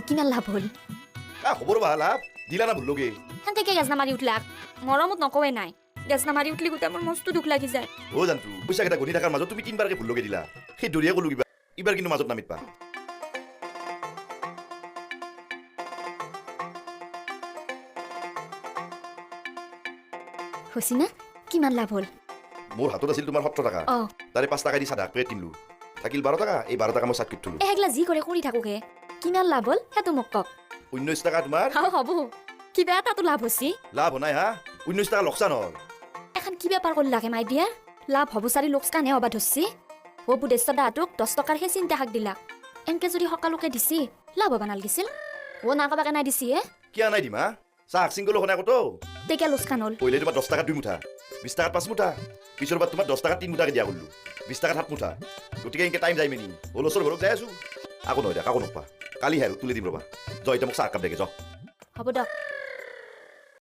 কিমান লাভ হ'ল খবৰ ভাল লাভ দিলা না ভুলগে সেনেকে গেজনা মাৰি উঠলাক মৰমত নকৱে নাই গেজনা মাৰি উঠলি গোটেই মোৰ মস্ত দুখ লাগি যায় জানতো পইচাকেইটা গণি থকাৰ মাজত তুমি 3বাৰকে ভুলগে দিলা সেই দৰিয়া ক'লো কিবা এইবাৰ কিন্তু মাজত নামিত পা হৈছে না কিমান লাভ হ'ল মোৰ হাতত আছিল তোমাৰ 17 টকা তাৰে 5 টকা দি চাদা প্লেট কিনলো থাকিল 12 টকা এই 12 টকা মই চাট কিটলো এগলা যি কৰে কৰি থাকোকে কিমান লাভ হ'ল হেতু মোক কক 19 টকা তোমাৰ হ'ব কিবা এটাতো লাভ হৈছে লাভ নাই হা 19 টকা লোকচান হ'ল এখন কি বেপাৰ কৰিলাকে মাই দিয়া লাভ হ'ব চাৰি লোকচানহে হ'ব ধৰছি ও বুদেশ্য দাহাটোক 10 টকাৰ হে চিন্তা হাক দিলাক এনকে যদি সকলোকে দিছি লাভ হ'ব নালগিছিল ও নাকাবাকে নাই দিছি কিয় নাই দিমা চাহ সিংগল হনা কত তেকে লোকচান হ'ল পहिले তোমাৰ 10 টাকা 2 মুঠা 20 টাকা 5 মুঠা পিছৰ বাৰ তোমাৰ 10 টাকা 3 মুঠাকে দিয়া কৰিলো 20 টাকা 7 মুঠা গতিকে ইনকে টাইম যাই মেনি হলসৰ ঘৰত যাই আছো আকৌ নহয় দিয়া আকৌ নপা কালি হেৰু তুলি দিম ৰবা জয় এতিয়া মোক চাহ কাপ দেখে য হ'ব দক